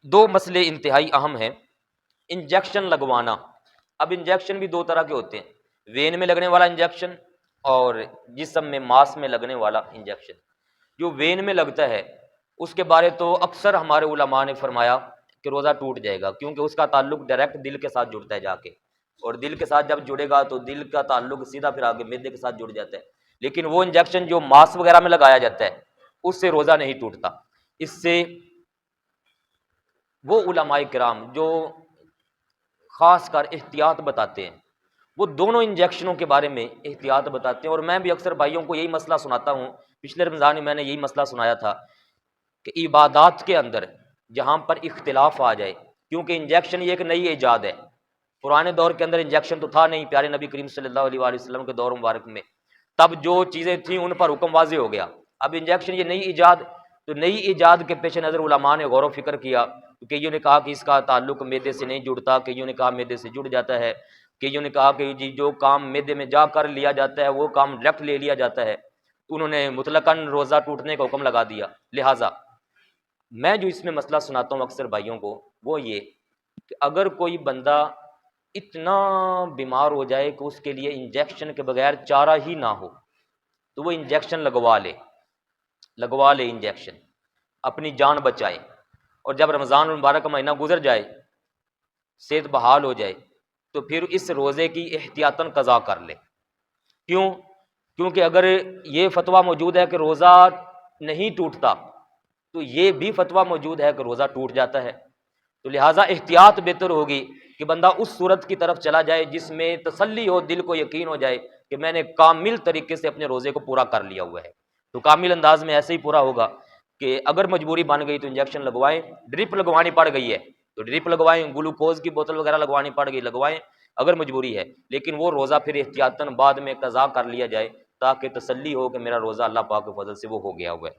دو مسئلے انتہائی اہم ہیں۔ انجیکشن لگوانا، اب انجیکشن بھی دو طرح کے ہوتے ہیں، وین میں لگنے والا انجیکشن اور جسم میں ماس میں لگنے والا انجیکشن۔ جو وین میں لگتا ہے اس کے بارے تو اکثر ہمارے علماء نے فرمایا کہ روزہ ٹوٹ جائے گا، کیونکہ اس کا تعلق ڈائریکٹ دل کے ساتھ جڑتا ہے جا کے، اور دل کے ساتھ جب جڑے گا تو دل کا تعلق سیدھا پھر آگے معدے کے ساتھ جڑ جاتا ہے۔ لیکن وہ انجیکشن جو ماس وغیرہ میں لگایا جاتا ہے اس سے روزہ نہیں ٹوٹتا۔ اس سے وہ علماء کرام جو خاص کر احتیاط بتاتے ہیں وہ دونوں انجیکشنوں کے بارے میں احتیاط بتاتے ہیں، اور میں بھی اکثر بھائیوں کو یہی مسئلہ سناتا ہوں۔ پچھلے رمضان میں نے یہی مسئلہ سنایا تھا کہ عبادات کے اندر جہاں پر اختلاف آ جائے، کیونکہ انجیکشن یہ ایک نئی ایجاد ہے، پرانے دور کے اندر انجیکشن تو تھا نہیں، پیارے نبی کریم صلی اللہ علیہ وآلہ وسلم کے دور مبارک میں تب جو چیزیں تھیں ان پر حکم واضح ہو گیا۔ اب انجیکشن یہ نئی ایجاد، تو نئی ایجاد کے پیش نظر علماء نے غور و فکر کیا، کئیوں نے کہا کہ اس کا تعلق معدے سے نہیں جڑتا، کئیوں نے کہا معدے سے جڑ جاتا ہے، کئیوں نے کہا کہ جی جو کام معدے میں جا کر لیا جاتا ہے وہ کام ڈائریکٹ لے لیا جاتا ہے، تو انہوں نے مطلقاً روزہ ٹوٹنے کا حکم لگا دیا۔ لہٰذا میں جو اس میں مسئلہ سناتا ہوں اکثر بھائیوں کو وہ یہ کہ اگر کوئی بندہ اتنا بیمار ہو جائے کہ اس کے لیے انجیکشن کے بغیر چارہ ہی نہ ہو تو وہ انجیکشن لگوا لے انجیکشن، اپنی جان بچائے، اور جب رمضان المبارک کا مہینہ گزر جائے، صحت بحال ہو جائے، تو پھر اس روزے کی احتیاطاً قضا کر لے۔ کیوں؟ کیونکہ اگر یہ فتویٰ موجود ہے کہ روزہ نہیں ٹوٹتا تو یہ بھی فتویٰ موجود ہے کہ روزہ ٹوٹ جاتا ہے، تو لہٰذا احتیاط بہتر ہوگی کہ بندہ اس صورت کی طرف چلا جائے جس میں تسلی ہو، دل کو یقین ہو جائے کہ میں نے کامل طریقے سے اپنے روزے کو پورا کر لیا ہوا ہے۔ تو کامل انداز میں ایسے ہی پورا ہوگا کہ اگر مجبوری بن گئی تو انجیکشن لگوائیں، ڈرپ لگوانی پڑ گئی ہے تو ڈرپ لگوائیں، گلوکوز کی بوتل وغیرہ لگوانی پڑ گئی لگوائیں اگر مجبوری ہے، لیکن وہ روزہ پھر احتیاطاً بعد میں قضا کر لیا جائے تاکہ تسلی ہو کہ میرا روزہ اللہ پاک کے فضل سے وہ ہو گیا ہوا ہے۔